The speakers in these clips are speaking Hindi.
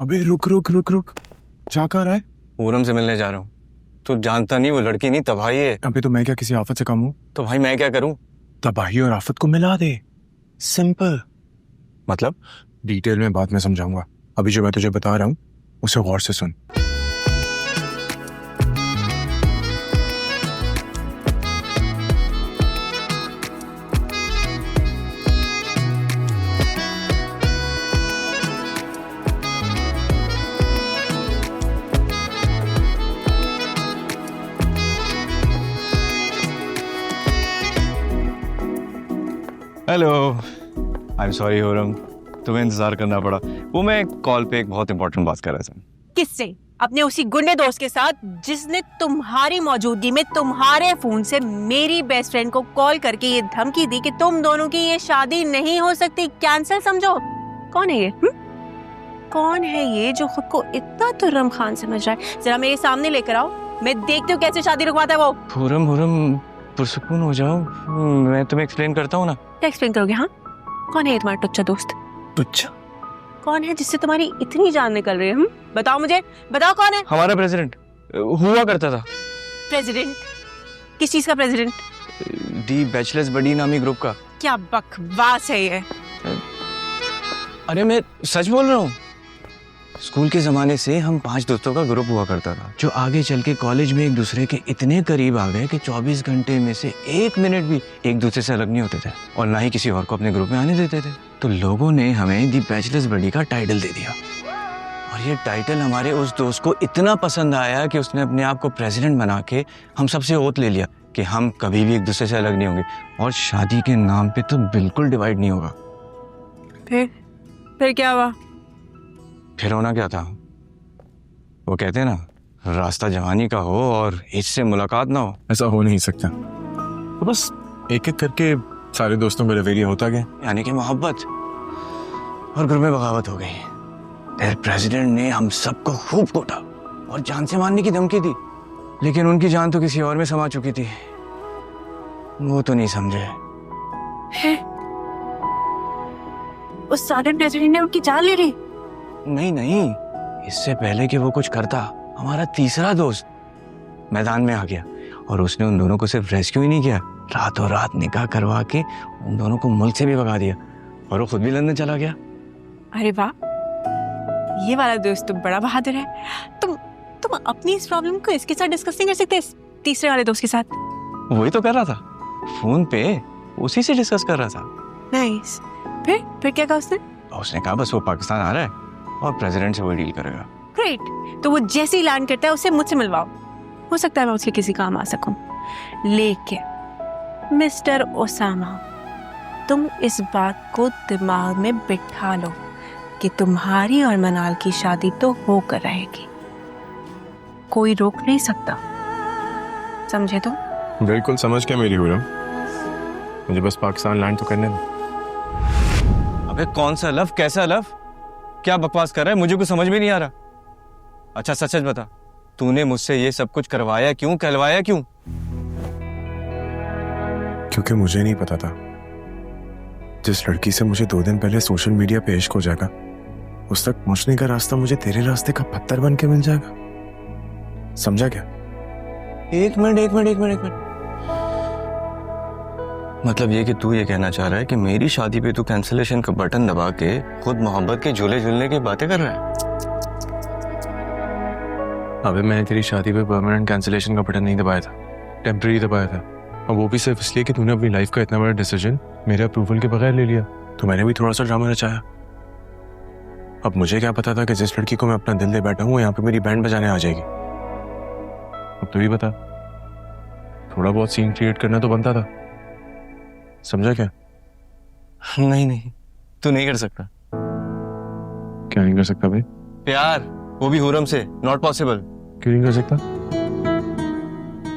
अबे रुक रुक रुक रुक, जा कहाँ रहा है? पूरम से मिलने जा रहा हूँ। तू जानता नहीं, वो लड़की नहीं तबाही है। अबे तो मैं क्या किसी आफत से कम हूँ? तो भाई मैं क्या करूँ? तबाही और आफत को मिला दे, सिंपल। मतलब? डिटेल में बात में समझाऊंगा, अभी जो मैं तुझे बता रहा हूँ उसे गौर से सुन। हेलो, आई एम सॉरी होरम, तुम्हें इंतजार करना पड़ा। वो मैं कॉल पे एक बहुत इंपॉर्टेंट बात कर रहा था। किससे? अपने उसी गुंडे दोस्त के साथ जिसने तुम्हारी मौजूदगी में तुम्हारे फोन से मेरी बेस्ट फ्रेंड को कॉल करके ये धमकी दी कि तुम दोनों की ये शादी नहीं हो सकती, कैंसिल समझो। कौन है ये? कौन है ये जो खुद को इतना तुर्रम खान समझ रहा है? जरा मेरे सामने लेकर आओ, मैं देखती हूँ कैसे शादी रुकवाता है वो। होरम पुरसुकून हो जाओ, मैं तुम्हें एक्सप्लेन करता हूँ ना। क्या एक्सप्लेन करोगे? हाँ, कौन है ये तुम्हारा टुच्चा दोस्त? टुच्चा? कौन है जिससे तुम्हारी इतनी जान निकल रही है? बताओ मुझे, बताओ कौन है? हमारा प्रेसिडेंट हुआ करता था। प्रेसिडेंट? किस चीज का प्रेसिडेंट? दी बैचलर्स बडी नामी ग्रुप का। क्या बकवास है ये? अरे मैं सच बोल रहा हूँ। स्कूल के जमाने से हम 5 दोस्तों का ग्रुप हुआ करता था, जो आगे चल के कॉलेज में एक दूसरे के इतने करीब आ गए कि 24 घंटे में से 1 मिनट भी एक दूसरे से अलग नहीं होते थे और ना ही किसी और को अपने ग्रुप में आने देते थे। तो लोगों ने हमें दी बैचलर्स बडी का टाइटल दे दिया और ये टाइटल हमारे उस दोस्त को इतना पसंद आया कि उसने अपने आप को प्रेसिडेंट बना के हम सबसे ओथ ले लिया कि हम कभी भी एक दूसरे से अलग नहीं होंगे और शादी के नाम पे तो बिल्कुल डिवाइड नहीं होगा। फिर क्या हुआ? फिर होना क्या था? वो कहते हैं ना, रास्ता जवानी का हो और एज से मुलाकात ना हो। ऐसा हो नहीं सकता। तो बस एक एक करके सारे दोस्तों का रवैया होता गया, यानी कि मोहब्बत और घर में बगावत हो गई। फिर प्रेसिडेंट ने हम सबको खूब कोटा और जान से मारने की धमकी दी, लेकिन उनकी जान तो किसी और में समा चुकी थी। वो तो नहीं समझे। उस सारे प्रेसिडेंट ने उनकी जान ले ली? नहीं, इससे पहले कि वो कुछ करता, हमारा तीसरा दोस्त मैदान में आ गया और उसने उन दोनों को सिर्फ रेस्क्यू ही नहीं किया, रातों रात निकाह करवा के उन दोनों को मुल्क से भी भगा दिया और वो खुद भी लंदन चला गया। अरे वाह, ये वाला दोस्त तो बड़ा बहादुर है। तुम अपनी इस प्रॉब्लम को इसके साथ डिस्कस नहीं कर सकते, इस तीसरे वाले दोस्त के साथ? वही तो कर रहा था, फोन पे उसी से डिस्कस कर रहा था। नाइस। फिर क्या कहा उसने? उसने कहा बस वो पाकिस्तान आ रहा है और प्रेसिडेंट से वो डील करेगा। ग्रेट, तो वो जैसे ही लैंड करता है उसे मुझसे मिलवाओ, हो सकता है मैं उसके किसी काम आ सकूं। लेकिन मिस्टर ओसामा, तुम इस बात को दिमाग में बिठा लो कि तुम्हारी और मनाल की शादी तो होकर रहेगी, कोई रोक नहीं सकता, समझे? तो बिल्कुल समझ के मेरी हुरम, मुझे बस पाकिस्तान लैंड तो करने दो। अबे कौन सा लव, कैसा लव, क्या बकवास कर रहा है? मुझे कुछ समझ में नहीं आ रहा। अच्छा सच सच बता, तूने मुझसे ये सब कुछ करवाया क्यों, कहलवाया क्यों? क्योंकि मुझे नहीं पता था जिस लड़की से मुझे 2 दिन पहले सोशल मीडिया पे इश्क हो जाएगा, उस तक पहुंचने का रास्ता मुझे तेरे रास्ते का पत्थर बन के मिल जाएगा। समझा क्या? एक मिनट। मतलब ये कि तू ये कहना चाह रहा है कि मेरी शादी पे तू कैंसिलेशन का बटन दबा के खुद मोहब्बत के झूले झूलने की बातें कर रहा है? अबे मैंने तेरी शादी पे परमानेंट कैंसिलेशन का बटन नहीं दबाया था, टेम्परेरी दबाया था, और वो भी सिर्फ इसलिए कि तूने अपनी लाइफ का इतना बड़ा डिसीजन मेरे अप्रूवल के बगैर ले लिया। तो मैंने भी थोड़ा सा ड्रामा रचाया। अब मुझे क्या पता था कि जिस लड़की को मैं अपना दिल दे बैठा हूँ यहाँ पे मेरी बैंड बजाने आ जाएगी। अब तू ही बता, थोड़ा बहुत सीन क्रिएट करना तो बनता था, समझा क्या? नहीं, तू नहीं कर सकता। क्या नहीं कर सकता भाई? प्यार, वो भी हुरम से, नॉट पॉसिबल। क्यों नहीं कर सकता?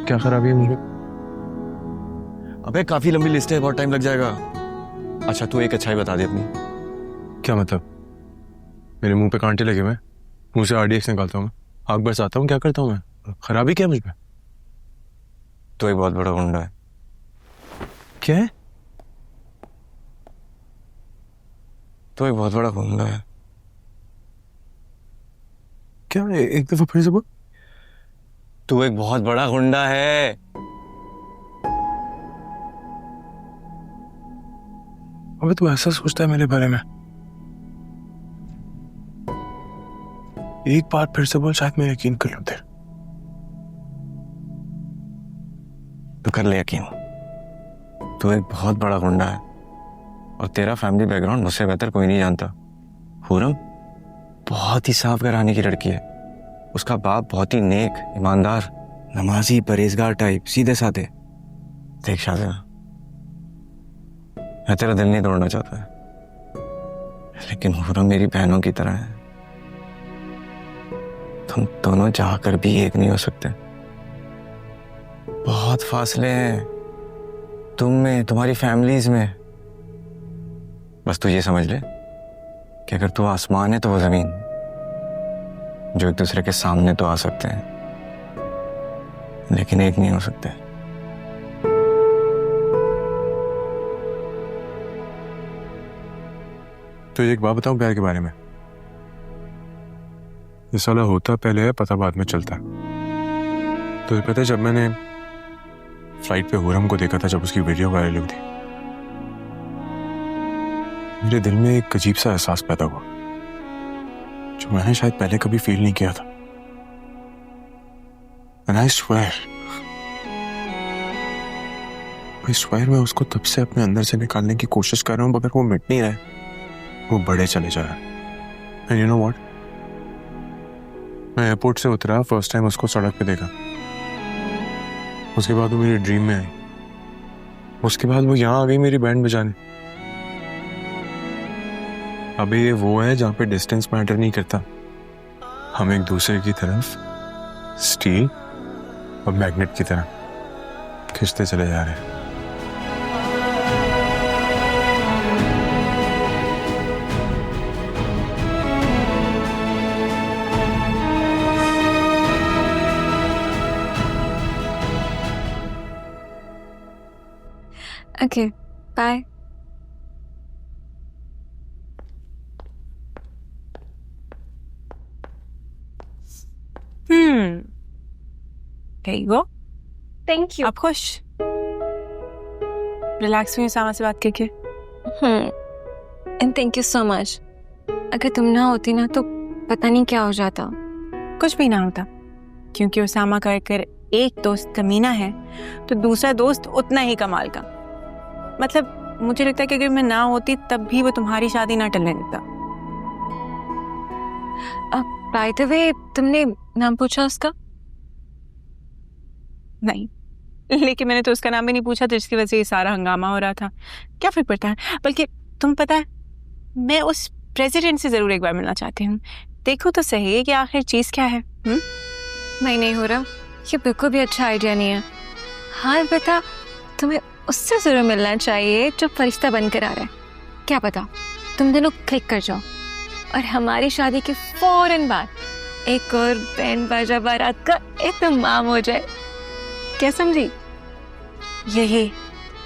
क्या खराबी है मुझे? अबे काफी लंबी लिस्ट है, बहुत टाइम लग जाएगा। अच्छा तू एक अच्छाई बता दे अपनी। क्या मतलब? मेरे मुंह पे कांटे लगे हुए, मुंह से RDX निकालता हूँ मैं, आग बरसाता हूँ, क्या करता हूँ मैं? खराबी क्या मुझ में? तो एक बहुत बड़ा गुंडा है। क्या है? तो एक बहुत बड़ा गुंडा है। क्या एक दफा फिर से बोल। तू एक बहुत बड़ा गुंडा है। अबे तू ऐसा सोचता है मेरे बारे में? एक बार फिर से बोल, शायद मैं यकीन कर लूं तेरे। तू कर ले यकीन, तू एक बहुत बड़ा गुंडा है और तेरा फैमिली बैकग्राउंड मुझसे बेहतर कोई नहीं जानता। पूरम बहुत ही साफ घराने की लड़की है। उसका बाप बहुत ही नेक, ईमानदार, नमाजी, परहेजगार टाइप, सीधे साधे। देख शादिया, मैं तेरा दिल नहीं तोड़ना चाहता है, लेकिन पूरम मेरी बहनों की तरह है। तुम दोनों चाहकर भी एक नहीं हो सकते। बहुत फासले हैं तुम में, तुम्हारी फैमिलीज में। बस तू ये समझ ले कि अगर तू आसमान है तो वो जमीन, जो एक दूसरे के सामने तो आ सकते हैं लेकिन एक नहीं हो सकते। तो एक बात बताऊं प्यार के बारे में, ये साला होता पहले है, पता बाद में चलता है। तो ये पता है, जब मैंने फ्लाइट पे हुरम को देखा था, जब उसकी वीडियो वायरल हुई थी, मेरे दिल में एक अजीब सा एहसास पैदा हुआ जो मैंने शायद पहले कभी फील नहीं किया था। And I swear मैं उसको तब से अपने अंदर से निकालने की कोशिश कर रहा हूं, मगर वो मिट नहीं रहा है, वो बड़े चले जा रहा है। And you know what? मैं एयरपोर्ट से उतरा, फर्स्ट टाइम उसको सड़क पे देखा। उसके बाद वो मेरी ड्रीम में आई। उसके बाद वो यहाँ आ गई मेरी बैंड बजाने। अभी ये वो है जहाँ पे डिस्टेंस मैटर नहीं करता। हम एक दूसरे की तरफ स्टील और मैग्नेट की तरह खिंचते चले जा रहे हैं। Okay, bye. There you go. Thank you. आप खुश? रिलैक्स हुई सामा से बात करके? And thank you so much. अगर तुम ना होती ना तो पता नहीं क्या हो जाता। कुछ भी ना होता, क्योंकि उसामा का अगर एक दोस्त कमीना है तो दूसरा दोस्त उतना ही कमाल का। मतलब मुझे लगता है कि अगर मैं ना होती तब भी वो तुम्हारी शादी ना टलने देता। By the way, तुमने नाम पूछा उसका? नहीं, लेकिन मैंने तो उसका नाम भी नहीं पूछा, जिसकी वजह से ये सारा हंगामा हो रहा था। क्या फर्क पड़ता है? बल्कि तुम पता है, मैं उस प्रेसिडेंट से जरूर एक बार मिलना चाहती हूँ। देखो तो सही कि आखिर चीज क्या है। नहीं हो रहा, ये बिल्कुल भी अच्छा आइडिया नहीं है। हाँ बता, तुम्हें उससे जरूर मिलना चाहिए जो फरिश्ता बनकर आ रहा है। क्या पता तुम दोनों क्लिक कर जाओ और हमारी शादी के फौरन बाद एक और बैंड बाजा बारात का इत्मीनान हो जाए। क्या समझी? यही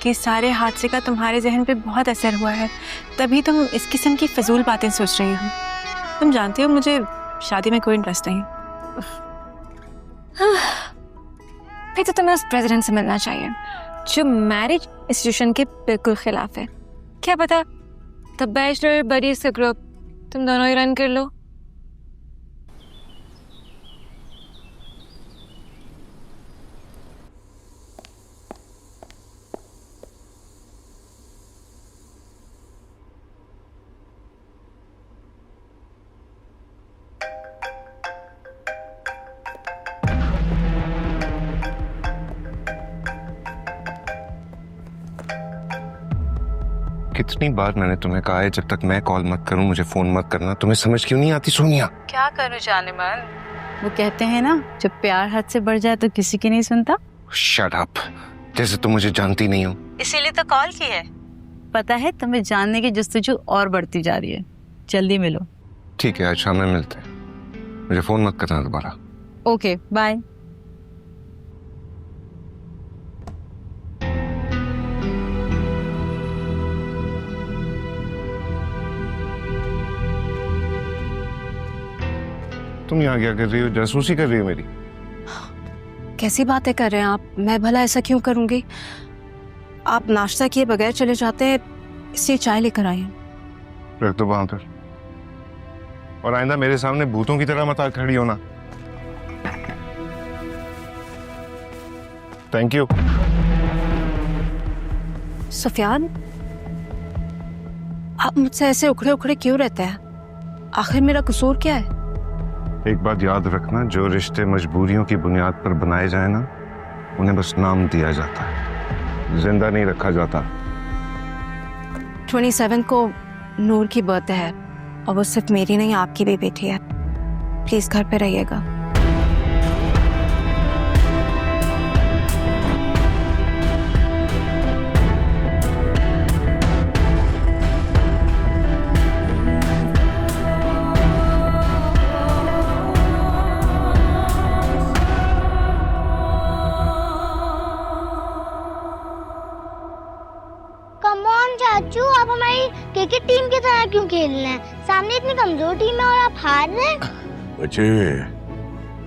कि सारे हादसे का तुम्हारे जहन पे बहुत असर हुआ है, तभी तुम इस किस्म की फजूल बातें सोच रही हो। तुम जानती हो मुझे शादी में कोई इंटरेस्ट नहीं। फिर तो तुम्हें उस प्रेसिडेंट से मिलना चाहिए जो मैरिज इंस्टीट्यूशन के बिल्कुल खिलाफ है। क्या पता द बैचलर बडीज का ग्रुप तुम दोनों ही रन कर लो। कितनी बार मैंने तुम्हें कहा है जब तक मैं कॉल मत करूं मुझे फोन मत करना। तुम्हें समझ क्यों नहीं आती सोनिया? क्या करूं जाने मन, वो कहते हैं ना, जब प्यार हद से बढ़ जाए तो किसी की नहीं सुनता। शट अप, जैसे तुम मुझे जानती नहीं हो। इसीलिए तो कॉल की है। पता है तुम्हें जानने की जस्तजू और बढ़ती जा रही है। जल्दी मिलो। ठीक है, आज शाम में मिलते हैं। मुझे फोन मत करना दोबारा। Okay bye. तुम यहाँ क्या कर रही हो? जासूसी कर रही हो मेरी? कैसी बातें कर रहे हैं आप? मैं भला ऐसा क्यों करूंगी? आप नाश्ता किए बगैर चले जाते हैं, इसलिए चाय लेकर आई हूं। रख दो वहां पर, और आइंदा मेरे सामने भूतों की तरह मत आ खड़ी होना। Thank you. सुफियान, आप मुझसे ऐसे उखड़े उखड़े क्यों रहते हैं? आखिर मेरा कसूर क्या है? एक बात याद रखना, जो रिश्ते मजबूरियों की बुनियाद पर बनाए जाए ना, उन्हें बस नाम दिया जाता है, जिंदा नहीं रखा जाता। 27 को नूर की बर्थडे है और वो सिर्फ मेरी नहीं आपकी भी बेटी है। प्लीज घर पे रहिएगा। कम ऑन चाचू, आप हमारी क्रिकेट टीम की तरह क्यों खेल रहे हैं? सामने इतनी कमजोर टीम है और आप हार रहे हैं। बच्चे,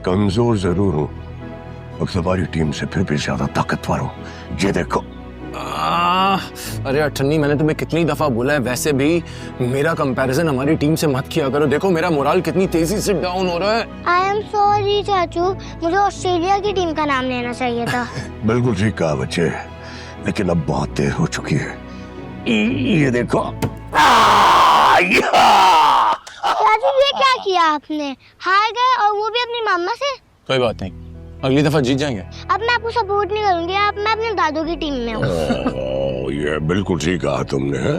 कमजोर जरूर हूँ, अब तुम्हारी टीम से फिर भी ज्यादा ताकतवर हूँ। ये देखो। अरे अठन्नी, मैंने तुम्हें कितनी दफा बोला है, वैसे भी मेरा कंपैरिजन हमारी टीम से मत किया करो। देखो मेरा मोरल कितनी तेजी से डाउन हो रहा है। आई एम सॉरी चाचू, मुझे ऑस्ट्रेलिया की टीम का नाम लेना चाहिए था। बिल्कुल ठीक कहा बच्चे, लेकिन अब बहुत देर हो चुकी है। ये देखो। चाचू ये क्या किया आपने? हार गए और वो भी अपनी मम्मा से। कोई बात नहीं, अगली दफा जीत जाएंगे। अब मैं आपको सपोर्ट नहीं करूंगी, अब मैं अपने दादू की टीम में हूँ। ये बिल्कुल ठीक कहा तुमने है?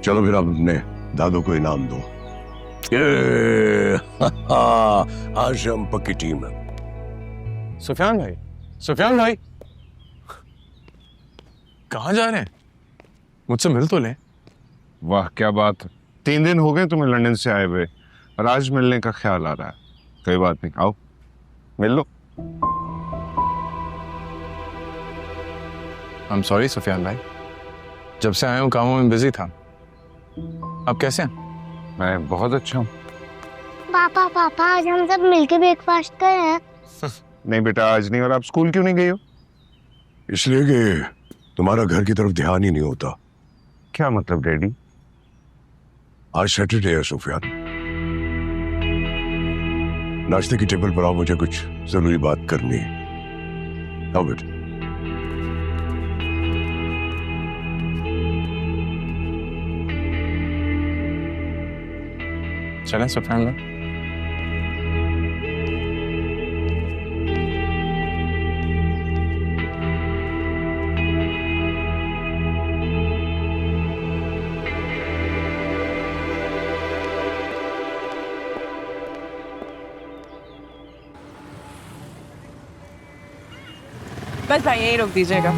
चलो फिर अब अपने दादू को इनाम दो। ये आज हम पक्की टीम है। सुफियान भाई, सुफियान भाई, कहाँ जा रहे हैं? मुझसे मिल तो ले। वाह क्या बात है, 3 दिन हो गए तुम्हें लंदन से आए हुए और आज मिलने का ख्याल आ रहा है। कोई बात नहीं, आओ मिल लो। आई एम सॉरी सुफियान भाई, जब से आया हूँ कामों में बिजी था। आप कैसे हैं? मैं बहुत अच्छा हूँ। पापा पापा, आज हम सब मिलके ब्रेकफास्ट कर रहे हैं। नहीं बेटा, आज नहीं। और आप स्कूल क्यों नहीं गई हो? इसलिए कि तुम्हारा घर की तरफ ध्यान ही नहीं होता। क्या मतलब डैडी? आज सैटरडे है सुफियान, नाश्ते की टेबल पर आओ, मुझे कुछ जरूरी बात करनी है। आओ बेटा। चलें सुफियान भाई। बस भाई यहीं रोक दीजिएगा।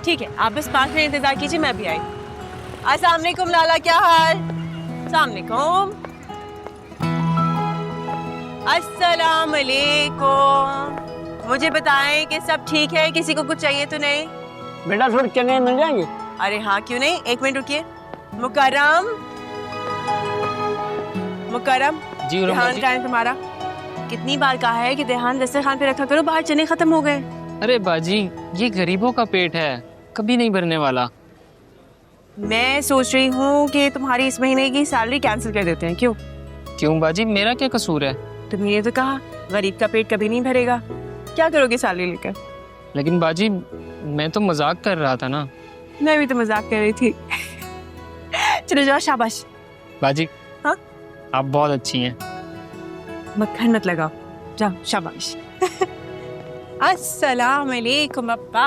ठीक है, आप बस 5 मिनट इंतजार कीजिए, मैं भी आई। अस्सलाम वालेकुम लाला, क्या हाल? अस्सलाम वालेकुम। अस्सलाम वालेकुम। मुझे बताएं कि सब ठीक है, किसी को कुछ चाहिए तो नहीं? बेटा थोड़े चने मिल जाएंगे? अरे हाँ, क्यों नहीं, 1 मिनट रुकिए। मुकर्रम, मुकर्रम, जी ध्यान टाइम तुम्हारा। कितनी बार कहा है कि देहान दस्तरखान पे रखा करो, बाहर चने खत्म हो गए। अरे बाजी, ये गरीबों का पेट है, कभी नहीं भरने वाला। मैं सोच रही हूँ कि तुम्हारी इस महीने की सैलरी कैंसिल कर देते हैं। क्यों? क्यों बाजी, मेरा क्या कसूर है? तुमने तो कहा गरीब का पेट कभी नहीं भरेगा। क्या करोगे सैलरी लेकर? लेकिन बाजी, मैं तो मजाक कर रहा था ना। मैं भी तो मजाक कर रही थी। चलो जाओ, शाबाश। बाजी, हाँ? आप बहुत अच्छी हैं। मक्खन मत लगाओ, जाओ, शाबाश। अस्सलाम वालेकुम अब्बा।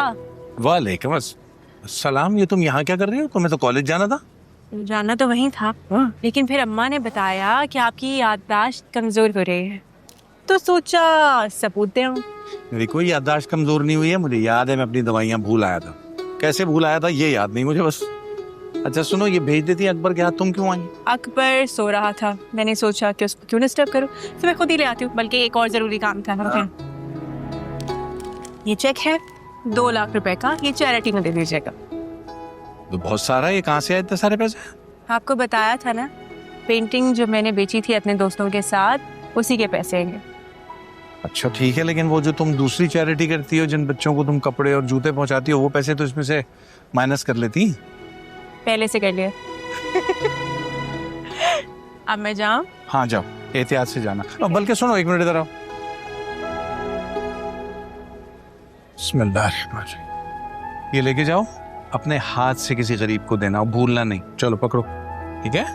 वालेकुम अस्सलाम। ये तुम यहाँ क्या कर रही हो? तुम्हें तो कॉलेज जाना था। जाना तो वहीं था, लेकिन फिर अम्मा ने बताया कि आपकी याददाश्त कमजोर हो रही है, तो सोचा सबूत दे आऊं। मेरी कोई याददाश्त कमजोर नहीं हुई है। मुझे याद है मैं अपनी दवाइयाँ भूल आया था। कैसे भूल आया था ये याद नहीं मुझे बस। अच्छा सुनो, ये भेज देती अकबर के हाथ, तुम क्यों आई? अकबर सो रहा था, मैंने सोचा कि उसको क्यों डिस्टर्ब करूं, तो मैं खुद ही ले आती हूँ। बल्कि एक और जरूरी काम था। ये चेक है 2 लाख रुपए का, ये चैरिटी में दे दीजिएगा। तो बहुत सारा, ये कहाँ से आए इतने सारे पैसे? आपको बताया था ना, पेंटिंग जो मैंने बेची थी अपने दोस्तों के साथ उसी के पैसे हैं। अच्छा ठीक है, लेकिन वो जो तुम दूसरी चैरिटी करती हो, जिन बच्चों को तुम कपड़े और जूते पहुंचाती हो, वो पैसे तो इसमें से माइनस कर लेती। पहले से कर लिया। अब मैं जाऊं? हाँ जाओ, एहतियात से जाना। बल्कि सुनो, 1 मिनट इधर आओ। बिस्मिल्लाह, ये लेके जाओ, अपने हाथ से किसी गरीब को देना, भूलना नहीं। चलो पकड़ो, ठीक है,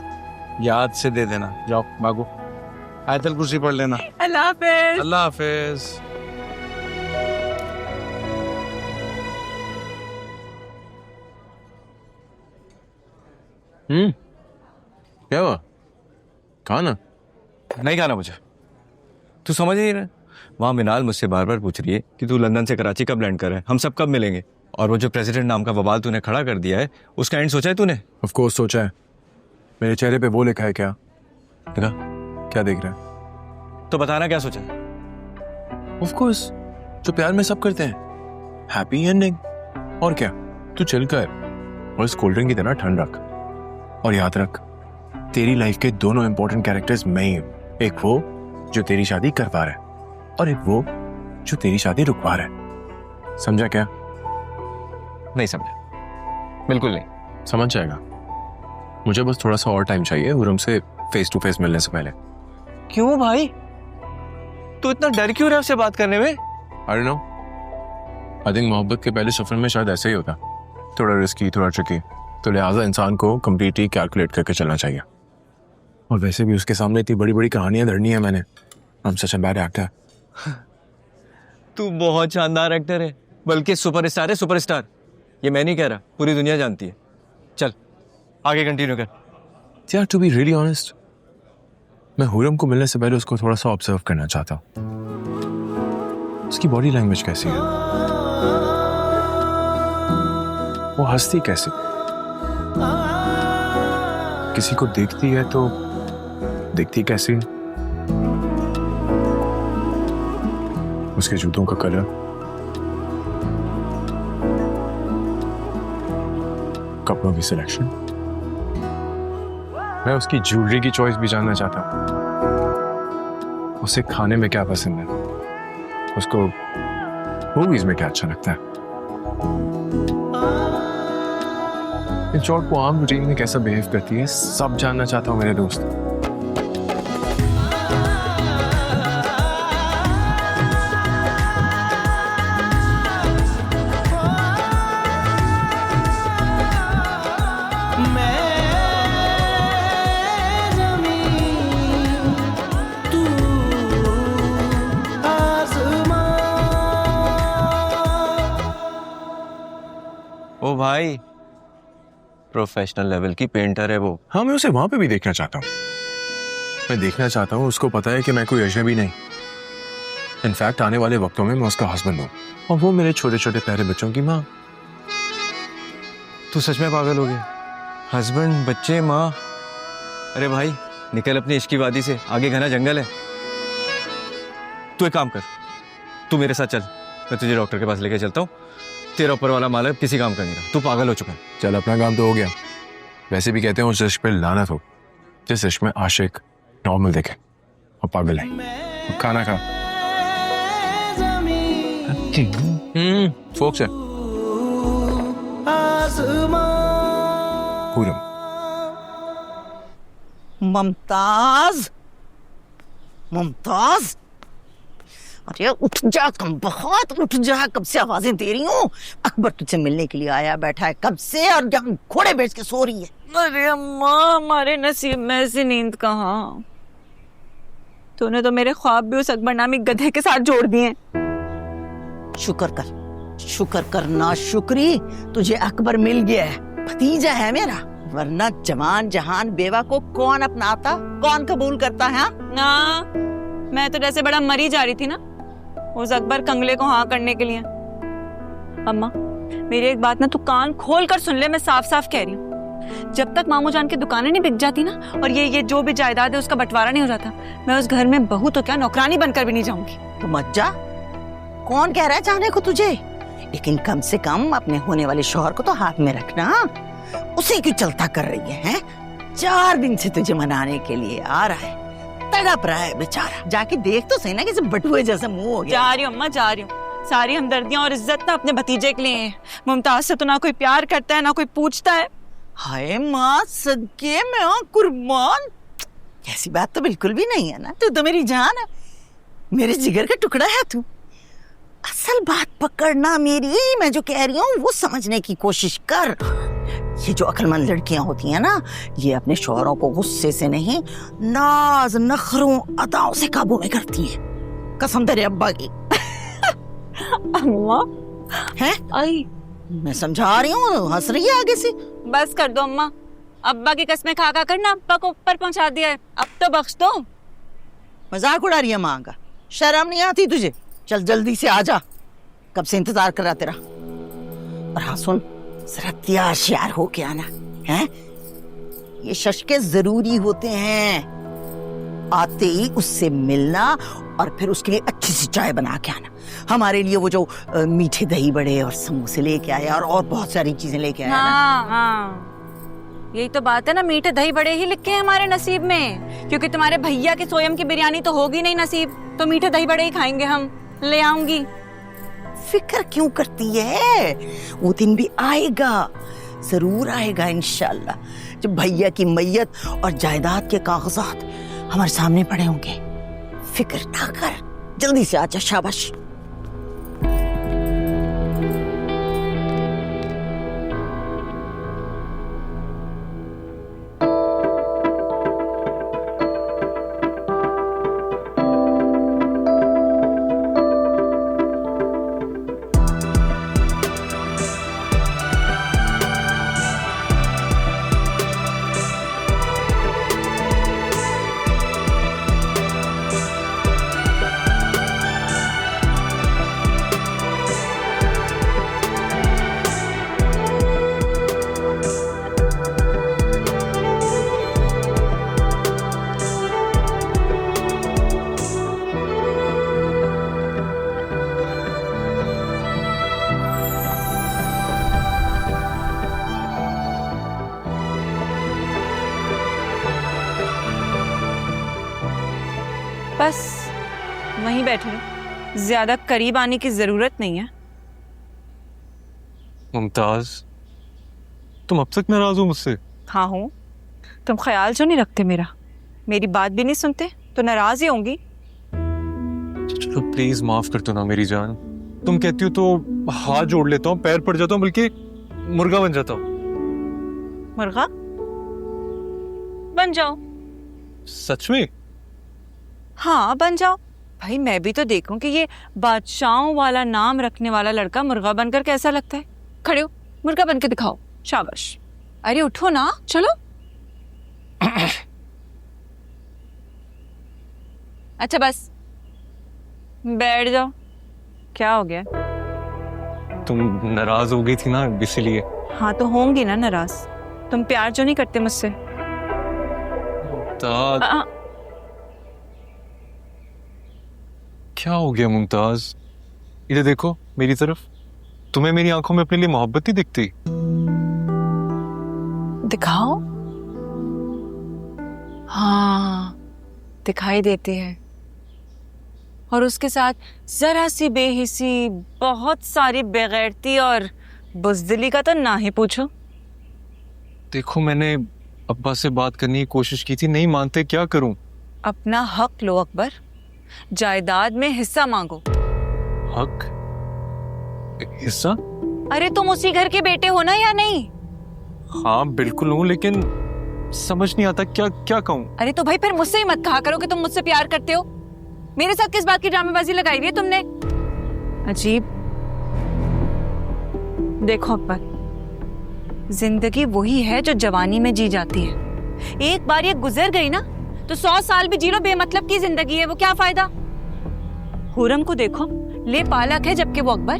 याद से दे देना। जाओ भागो, आयतल कुर्सी पढ़ लेना। अल्लाह हाफिज। अल्लाह हाफिज। क्या हुआ? खाना नहीं खाना मुझे। तू समझ ही नहीं रहा। वहाँ मिनाल मुझसे बार बार पूछ रही है कि तू लंदन से कराची कब लैंड कर रहा है, हम सब कब मिलेंगे। और वो जो प्रेसिडेंट नाम का बवाल तूने खड़ा कर दिया है, उसका एंड सोचा है तूने? ऑफ कोर्स सोचा है। मेरे चेहरे पे वो लिखा है क्या? देखा? क्या देख रहा है? तो बताना क्या सोचा? ऑफ कोर्स जो प्यार में सब करते हैं, हैप्पी एंडिंग। और क्या, तू चिल कर और इस कोल्ड ड्रिंक की तरह ठंड रख। और याद रख, तेरी लाइफ के दोनों इंपॉर्टेंट कैरेक्टर्स मैं ही हूं। एक वो जो तेरी शादी करवा रहा है और एक वो जो तेरी शादी रुकवा रहा है। समझा क्या? नहीं समझा, बिल्कुल नहीं। समझ जाएगा। मुझे बस थोड़ा सा और टाइम चाहिए हुरम से फेस टू फेस मिलने से पहले। क्यों भाई, तू इतना डर क्यों रहा है उससे बात करने में? I don't know, I think मोहब्बत के पहले सफर में शायद ऐसे ही होता, थोड़ा रिस्की, थोड़ा ट्रिकी। तो लिहाजा इंसान को कंप्लीटली कैलकुलेट करके चलना चाहिए। और वैसे भी उसके सामने इतनी बड़ी बड़ी कहानियां धरनी है मैंने। I'm such a bad actor। तू बहुत शानदार एक्टर है, बल्कि सुपरस्टार है, सुपरस्टार। ये मैं नहीं कह रहा, पूरी दुनिया जानती है। चल आगे कंटिन्यू कर। यार टू बी रियली ऑनेस्ट, मैं हुरम को मिलने से पहले उसको थोड़ा सा ऑब्जर्व करना चाहता हूँ। उसकी बॉडी लैंग्वेज कैसी है, वो हंसती कैसे, किसी को देखती है तो दिखती कैसी, उसके जूतों का कलर, कपड़ों की सिलेक्शन। मैं उसकी ज्वेलरी की चॉइस भी जानना चाहता हूँ। उसे खाने में क्या पसंद है, उसको मूवीज में क्या अच्छा लगता है, इन शॉर्ट वो आम रूटीन में कैसा बिहेव करती है, सब जानना चाहता हूँ मेरे दोस्त। ओ भाई, प्रोफेशनल लेवल की पेंटर है वो। हाँ, मैं उसे वहां पे भी देखना चाहता हूँ। मैं देखना चाहता हूँ, उसको पता है कि मैं कोई अजनबी नहीं। इनफैक्ट आने वाले वक्तों में मैं उसका हस्बैंड हूँ और वो मेरे छोटे छोटे प्यारे बच्चों की माँ। तू सच में पागल हो गया? हस्बैंड, बच्चे, माँ। अरे भाई निकल अपनी इश्क की वादी से, आगे घना जंगल है। तू एक काम कर, तू मेरे साथ चल, मैं तुझे डॉक्टर के पास लेके चलता हूँ। तेरा ऊपर वाला मालिक किसी काम का नहीं रहा, तू पागल हो चुका है। चल, अपना काम तो हो गया। वैसे भी कहते हैं उस इश्क पे लानत हो जिस इश्क में आशिक नॉर्मल देखे और पागल है। अब खाना खा। फोक्स है। हुरम। मुमताज, मुमताज, अरे उठ जा, कम बहुत उठ जा। कब से आवाजें दे रही हूँ। अकबर तुझसे मिलने के लिए आया बैठा है कब से, और जहाँ घोड़े बेच के सो रही है। अरे अम्मा, हमारे नसीब में ऐसी नींद कहाँ। तूने तो मेरे ख्वाब भी उस अकबर नामी गधे के साथ जोड़ दिए। शुक्र कर, शुक्र कर ना शुक्री, तुझे अकबर मिल गया है, भतीजा है मेरा। वरना जवान जहान बेवा को कौन अपनाता, कौन कबूल करता है? ना, मैं तो जैसे बड़ा मरी जा रही थी ना उस अकबर कंगले को हाँ करने के लिए। अम्मा मेरी एक बात ना तू कान खोल कर सुन ले, मैं साफ साफ कह रही हूँ। जब तक मामू जान की दुकानें नहीं बिक जाती ना, और ये जो भी जायदाद है उसका बंटवारा नहीं हो जाता, मैं उस घर में बहू तो क्या नौकरानी बनकर भी नहीं जाऊंगी। तो मत जा, कौन कह रहा है जाने को तुझे, लेकिन कम से कम अपने होने वाले शौहर को तो हाथ में रखना। उसे क्यों चलता कर रही है? 4 दिन से तुझे मनाने के लिए आ रहा है, तड़प रहा है बेचारा। जाके देख तो सही ना, कैसे बटुए जैसा मुंह हो गया। जा रही हूँ अम्मा, जा रही हूँ। सारी हमदर्दियां और इज्जत ना अपने भतीजे के लिए है। मुमताज से तो ना कोई प्यार करता है ना कोई पूछता है। हाय माँ सदके में कुर्बान, ऐसी बात तो बिल्कुल भी नहीं है ना। तू तो मेरी जान है, मेरे जिगर का टुकड़ा है तू। असल बात पकड़ना मेरी, मैं जो कह रही हूँ वो समझने की कोशिश कर। ये जो अक्लमंद लड़कियां होती हैं ना, ये अपने शौहरों को गुस्से से नहीं, नाज नखरों अदाओं से काबू में करती हैं। कसम तेरे अब्बा की। अम्मा है आई, मैं समझा रही हूँ, हंस रही है आगे से। बस कर दो अम्मा, अब्बा की कसमें खा खा कर ना अब्बा को ऊपर पहुंचा दिया है, अब तो बख्श दो। मजाक उड़ा रही है माँ का, शर्म नहीं आती तुझे? चल जल्दी से आ जा, कब से इंतजार कर रहा तेरा। और हाँ सुन, जरा तैयार श्यार हो के आना है, ये शशके जरूरी होते हैं। आते ही उससे मिलना और फिर उसके लिए अच्छी सी चाय बना के आना। हमारे लिए वो जो मीठे दही बड़े और समोसे लेके आया और बहुत सारी चीजें लेके आया। हाँ हाँ, यही तो बात है ना, मीठे दही बड़े ही लिखे हैं हमारे नसीब में, क्योंकि तुम्हारे भैया के सोयम की बिरयानी तो होगी नहीं नसीब, तो मीठे दही बड़े ही खाएंगे हम। ले आऊंगी। फिक्र क्यों करती है, वो दिन भी आएगा, जरूर आएगा इंशाल्लाह, जब भैया की मैयत और जायदाद के कागजात हमारे सामने पड़े होंगे। फिक्र ना कर, जल्दी से आजा, शाबाश। बस वहीं बैठे रहो, ज्यादा करीब आने की जरूरत नहीं है। मुमताज, तुम अब तक नाराज हो मुझसे? हाँ हूँ। तुम ख्याल जो नहीं रखते मेरा, मेरी बात भी नहीं सुनते, तो नाराज ही होंगी। चलो प्लीज माफ कर दो ना मेरी जान। तुम कहती हो तो हाथ जोड़ लेता हूँ, पैर पड़ जाता हूँ, बल्कि मुर्गा बन जाता हूँ। मुर्गा बन जाओ। सच में? हाँ बन जाओ भाई, मैं भी तो देखूं कि ये बादशाहों वाला नाम रखने वाला लड़का मुर्गा बनकर कैसा लगता है। खड़े हो, मुर्गा बन के दिखाओ। शाबाश। अरे उठो ना, चलो। अच्छा बस बैठ जाओ। क्या हो गया? तुम नाराज हो गई थी ना, इसीलिए। हाँ तो होंगी ना नाराज, तुम प्यार जो नहीं करते मुझसे। क्या हो गया मुमताज? इधर देखो मेरी तरफ। तुम्हें मेरी आंखों में अपने लिए मोहब्बत ही दिखती? दिखाओ। हाँ दिखाई देती है, और उसके साथ जरा सी बेहिसी, बहुत सारी बेगैरती और बुज़दिली का तो ना ही पूछो। देखो मैंने अब्बा से बात करने की कोशिश की थी, नहीं मानते, क्या करूं? अपना हक लो अकबर, जायदाद में हिस्सा मांगो। हक? हिस्सा? अरे तुम उसी घर के बेटे हो ना, या नहीं? हाँ बिल्कुल हूँ, लेकिन समझ नहीं आता क्या क्या कहूँ। अरे तो भाई फिर मुझसे ही मत कहा करो कि तुम मुझसे प्यार करते हो। मेरे साथ किस बात की ड्रामेबाजी लगाई हुई है तुमने? अजीब। देखो अकबर, जिंदगी वही है जो जवानी में जी जाती है। एक बार ये गुजर गई ना तो 100 साल भी जी लो, बेमतलब की जिंदगी है वो, क्या फायदा? हुरम को देखो, ले पालक है जबकि वो अकबर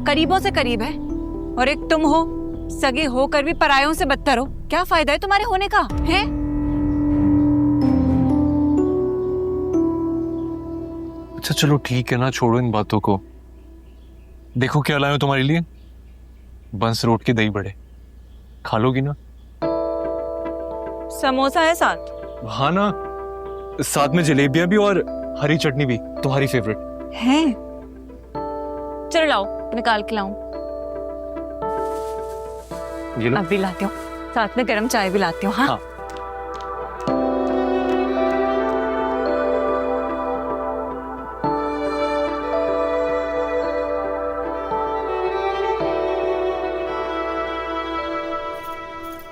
करीबों से करीब है, और एक तुम हो, सगे होकर भी परायों से बदतर हो। क्या फायदा है तुम्हारे होने का है? अच्छा चलो ठीक है ना, छोड़ो इन बातों को। देखो क्या लाया हूं तुम्हारे लिए, बंस रोड के दही बड़े, खा लोगी ना? समोसा है साथ? हाँ ना, साथ में जलेबियां भी और हरी चटनी भी, तुम्हारी फेवरेट है। चलो लाओ, निकाल के लाऊं। ये लो। अभी लाती हूँ, साथ में गरम चाय भी लाती हूँ। हाँ,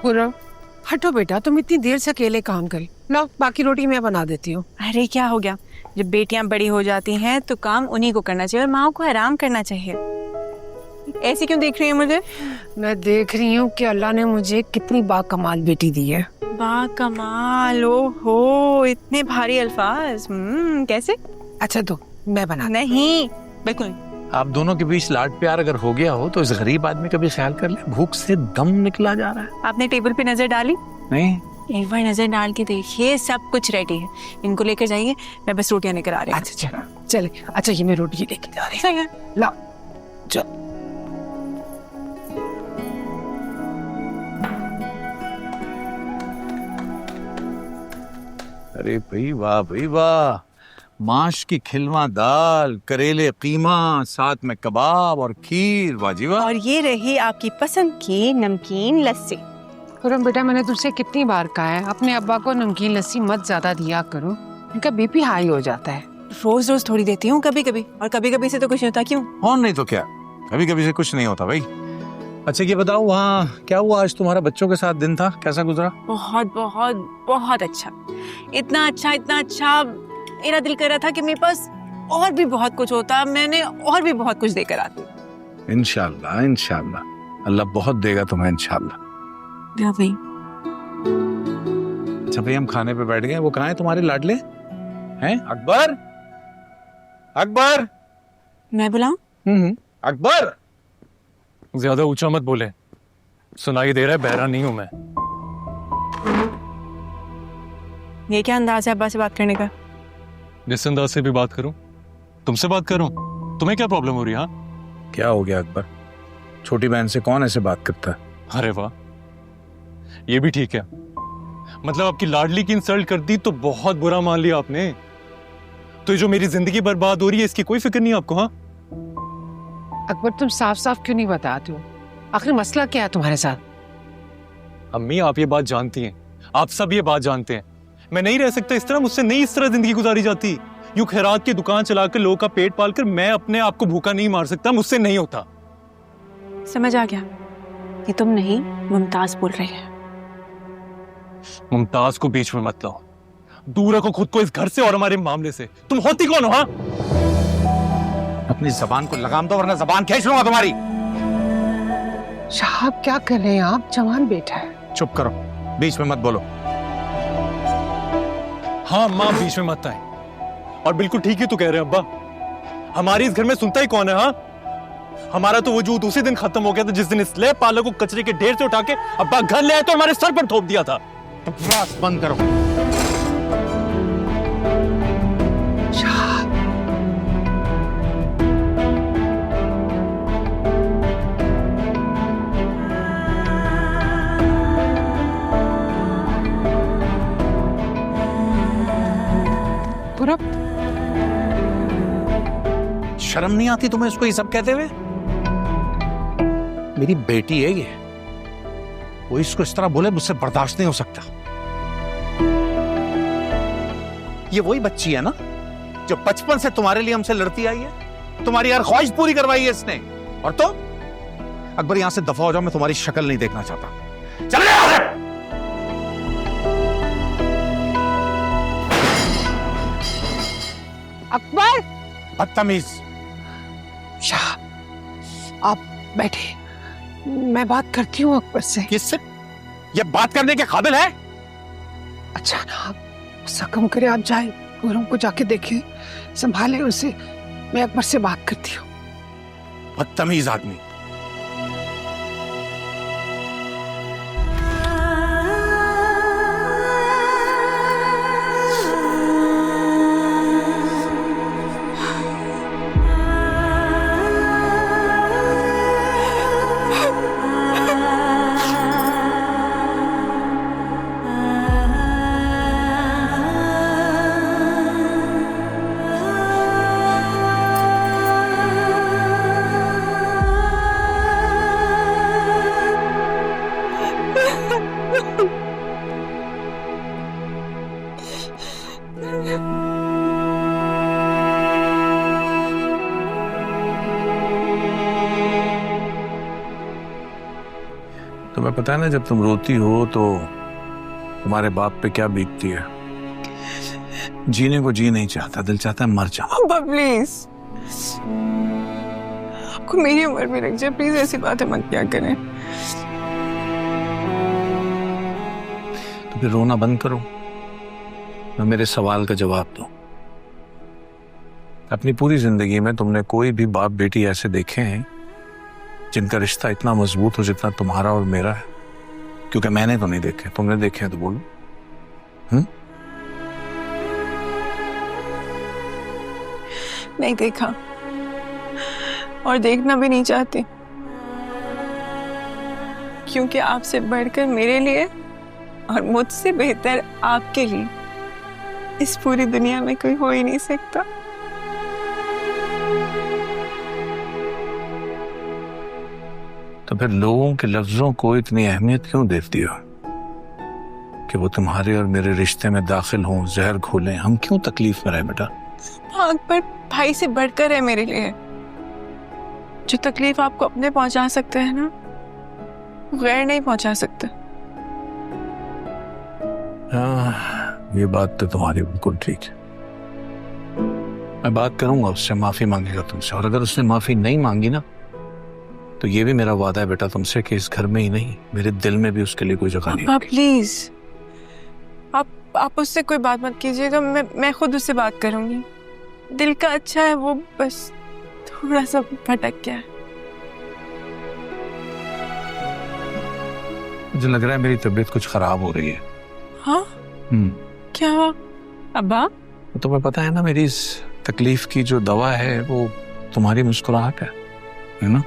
पूरब, हटो बेटा, तुम इतनी देर से अकेले काम कर। लो, बाकी रोटी मैं बना देती हूँ। अरे क्या हो गया, जब बेटियां बड़ी हो जाती हैं तो काम उन्हीं को करना चाहिए और माँ को आराम करना चाहिए। ऐसे क्यों देख रही है मुझे? मैं देख रही हूँ कि अल्लाह ने मुझे कितनी बाकमाल बेटी दी है। बाकमाल? ओहो, इतने भारी अल्फाज। कैसे? अच्छा तो मैं बना। नहीं, बिल्कुल। आप दोनों के बीच लाड प्यार अगर हो गया हो तो इस गरीब आदमी का भी ख्याल कर ले, भूख से दम निकला जा रहा है। आपने टेबल पे नजर डाली? नहीं। एक बार नजर डाल के देखिए, सब कुछ रेडी है। इनको लेकर जाइए, मैं बस रोटियां लेकर आ रही हूँ। अच्छा चले। अच्छा ये मैं रोटी लेके जा रही सही है। ला चल। अरे भाई वाह भाई वाह, माश की खिलवा दाल, करेले कीमा, साथ में कबाब और खीर, वाजी वाह। और ये रही आपकी पसंद की नमकीन लस्सी। पूरब बेटा, मैंने तुझसे कितनी बार कहा है अपने अब्बा को नमकीन लस्सी मत ज्यादा दिया करो, उनका बीपी हाई हो जाता है। रोज रोज थोड़ी देती हूँ, कभी कभी, और कभी कभी से तो कुछ नहीं होता। क्यों? और नहीं तो क्या, कभी कभी से कुछ नहीं होता भाई। अच्छा ये बताओ, वहाँ क्या हुआ आज? तुम्हारा बच्चों के साथ दिन था, कैसा गुजरा? बहुत बहुत बहुत अच्छा, इतना अच्छा, मेरा दिल कर रहा था कि मेरे पास और भी बहुत कुछ होता, मैंने और भी बहुत कुछ देकर आती। इंशाल्लाह इंशाल्लाह, अल्लाह बहुत देगा तुम्हें इंशाल्लाह। भाई। अच्छा भाई, हम खाने पे बैठ गए, वो कहाँ है तुम्हारे लाडले हैं? अकबर, अकबर। मैं बुलाऊं? अकबर। ज्यादा ऊंचा मत बोले, सुनाई दे रहा है, बहरा नहीं हूं मैं। ये क्या अंदाज है अब्बा से बात करने का? जिस अंदाज से भी बात करूं, तुमसे बात करूं, तुम्हें क्या प्रॉब्लम हो रही है? क्या हो गया अकबर? छोटी बहन से कौन ऐसे बात करता है? अरे वाह, ये भी ठीक है। मतलब आपकी लाडली की इंसल्ट कर दी तो बहुत बुरा मान लिया आपने। तो ये जो मेरी जिंदगी बर्बाद हो रही है, इसकी कोई फिक्र नहीं आपको? हाँ अकबर, तुम साफ साफ क्यों नहीं बताते हो? आखिर मसला क्या है तुम्हारे साथ? अम्मी, आप ये बात जानती हैं, आप सब ये बात जानते हैं। मैं नहीं रह सकता इस तरह, मुझसे नहीं इस तरह जिंदगी गुजारी जाती। यूं खैरात की दुकान चलाकर लोगों का पेट पालकर मैं अपने आप को भूखा नहीं मार सकता, मुझसे नहीं होता। समझ आ गया, ये तुम नहीं मुमताज बोल रही है। मुमताज को बीच में मत लाओ, दूर रखो खुद को इस घर से और हमारे मामले से। तुम होती कौन हो? हाँ, अपनी जबान को लगाम दो वरना जबान खींच लूंगा तुम्हारी। साहब क्या कर रहे हैं आप? जवान बेटा है। चुप करो, बीच में मत बोलो। हाँ माँ, बीच में मत आए। और बिल्कुल ठीक ही तो कह रहे हैं अब्बा, हमारी इस घर में सुनता ही कौन है? हाँ, हमारा तो वजूद उसी दिन खत्म हो गया था जिस दिन इस स्लेब पालक को कचरे के ढेर से उठा के अब्बा घर ले आए तो हमारे सर पर थोप दिया था। बकवास बंद करो। पूरब, शर्म नहीं आती तुम्हें इसको ये सब कहते हुए? मेरी बेटी है ये, वो इसको इस तरह बोले मुझसे बर्दाश्त नहीं हो सकता। ये वही बच्ची है ना जो बचपन से तुम्हारे लिए हमसे लड़ती आई है, तुम्हारी हर ख्वाहिश पूरी करवाई है इसने। और तो अकबर, यहां से दफा हो जाओ, मैं तुम्हारी शक्ल नहीं देखना चाहता। चले जाओ यहां से। अकबर। बदतमीज। शाह, आप बैठे, मैं बात करती हूँ अकबर से। किससे? ये बात करने के काबिल है? अच्छा ना, आप गुस्सा कम करे, आप जाए रूम को जाके देखें, संभाले उसे, मैं अकबर से बात करती हूँ। बदतमीज आदमी। तुम्हें पता है ना, जब तुम रोती हो तो तुम्हारे बाप पे क्या बीतती है। जीने को जी नहीं चाहता, दिल चाहता है मर जाओ। अब्बा प्लीज, आपको मेरी उम्र में रख जाए, प्लीज ऐसी बातें मत किया करें। तो फिर रोना बंद करो, मैं मेरे सवाल का जवाब दो। अपनी पूरी जिंदगी में तुमने कोई भी बाप बेटी ऐसे देखे हैं जिनका रिश्ता इतना मजबूत हो जितना तुम्हारा और मेरा है? क्योंकि मैंने तो नहीं देखे, तुमने देखे हैं तो बोलो। नहीं देखा और देखना भी नहीं चाहती, क्योंकि आपसे बढ़कर मेरे लिए और मुझसे बेहतर आपके लिए इस पूरी दुनिया में कोई हो ही नहीं सकता। तो फिर लोगों के लफ्जों को इतनी अहमियत क्यों देती हो कि वो तुम्हारे और मेरे रिश्ते में दाखिल हों, जहर घोलें? हम क्यों तकलीफ में रहे बेटा? अकबर भाई से बढ़कर है मेरे लिए। जो तकलीफ आपको अपने पहुंचा सकते हैं ना, गैर नहीं पहुंचा सकते। ये बात तो तुम्हारी बिल्कुल ठीक है। मैं बात करूंगा उससे, माफी मांगेगा तुमसे, और अगर उसने माफी नहीं मांगी ना तो ये भी मेरा वादा है बेटा तुमसे कि इस घर में ही नहीं, मेरे दिल में भी उसके लिए कोई जगह नहीं। आप प्लीज, आप उससे कोई बात मत कीजिएगा, मैं खुद उससे बात करूंगी। दिल का अच्छा है वो, बस थोड़ा सा भटक गया है। मुझे लग रहा है मेरी तबीयत कुछ खराब हो रही है। हाँ? क्या हुआ अब्बा? तुम्हें पता है ना, मेरी इस तकलीफ की जो दवा है वो तुम्हारी मुस्कुराहट है ना?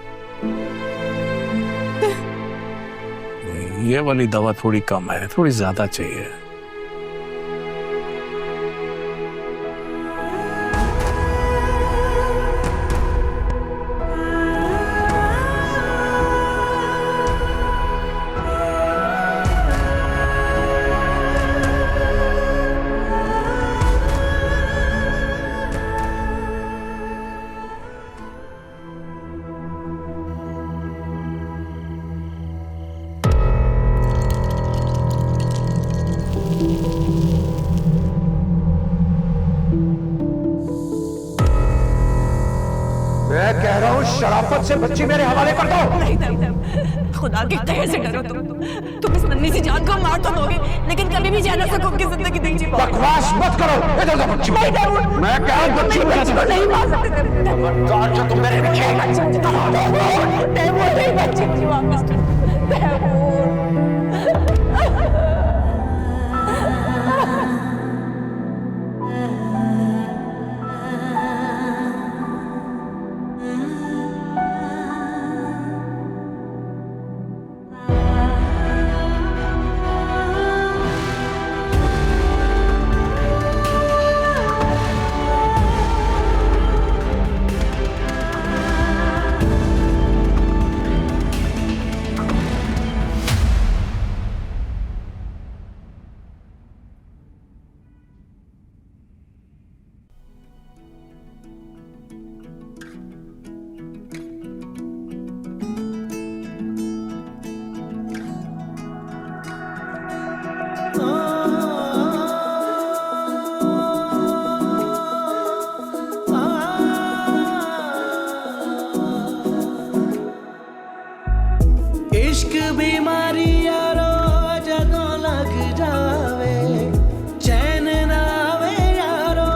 ये वाली दवा थोड़ी कम है, थोड़ी ज्यादा चाहिए। मैं कह रहा हूँ शराफत से बच्ची मेरे हवाले कर दो। नहीं, खुदा के कहर से डरो तुम इस नन्ही सी जान को मार तो दोगे, लेकिन कभी भी जाना सकोगे जिंदगी नहीं जी पाओगे। बकवास मत करो, इधर से बच्ची। मैं कह रहा हूँ बच्ची नहीं मार सकते। खबरदार जो तुम मेरे पीछे बच्ची वापस इश्क बीमारी यारो जदों लग जावे, चैन ना आवे यारो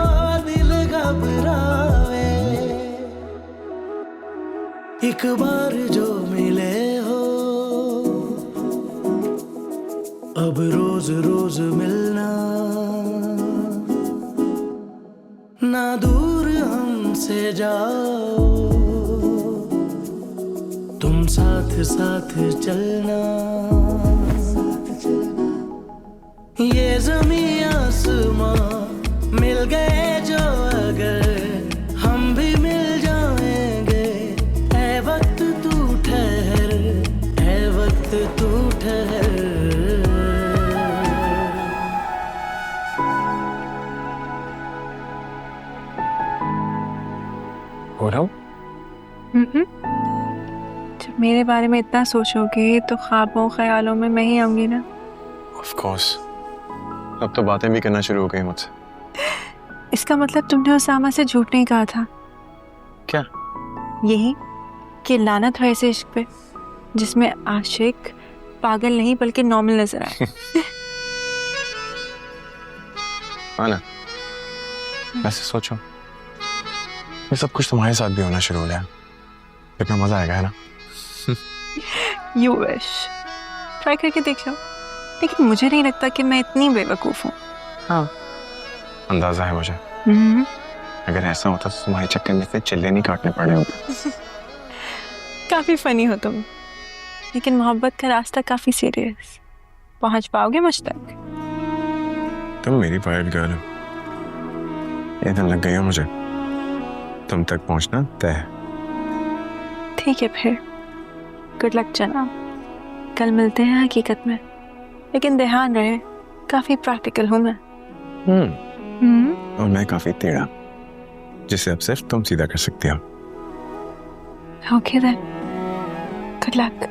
दिल घबरावे। एक बार जो मिले हो अब रोज रोज मिलना, ना दूर हमसे जाओ तुम साथ साथ चलना। ये ज़मीं आसमां मिल गए जो अगर हम भी मिल जाएंगे। ऐ वक्त तू ठहर, ऐ वक्त तू ठहर। पूनम, जब मेरे बारे में इतना सोचोगे तो ख्वाबों ख्यालों में मैं ही आऊंगी ना। Of course. अब तो बातें भी करना शुरू हो गई मुझसे। इसका मतलब तुमने उसामा से झूठ नहीं कहा था? क्या? यही कि लानत हो ऐसे इश्क पे जिसमें आशिक पागल नहीं बल्कि नॉर्मल नजर आए। आना, वैसे सोचो, ये सब कुछ तुम्हारे साथ भी होना शुरू हो गया, कितना मजा आएगा, है ना? You wish। ट्राई करके देख लो, लेकिन मुझे नहीं लगता कि मैं इतनी बेवकूफ हूँ। हाँ, अंदाजा है मुझे। अगर ऐसा होता तो तुम्हारे चक्कर में से चिल्ले नहीं काटने पड़े होते। काफी फनी हो तुम, लेकिन मोहब्बत का रास्ता काफी सीरियस। पहुंच पाओगे मुझ तक? तुम मेरी वाइफ गर्ल हो, ये दिन लग गई हो मुझे, तुम तक पहुंचना तय है। ठीक है फिर, गुड लक जनाब। कल मिलते हैं हकीकत में, लेकिन ध्यान रहे काफी प्रैक्टिकल हूँ मैं। और मैं काफी टेढ़ा, जिसे अब सिर्फ तुम सीधा कर सकती हो। Okay then, good luck.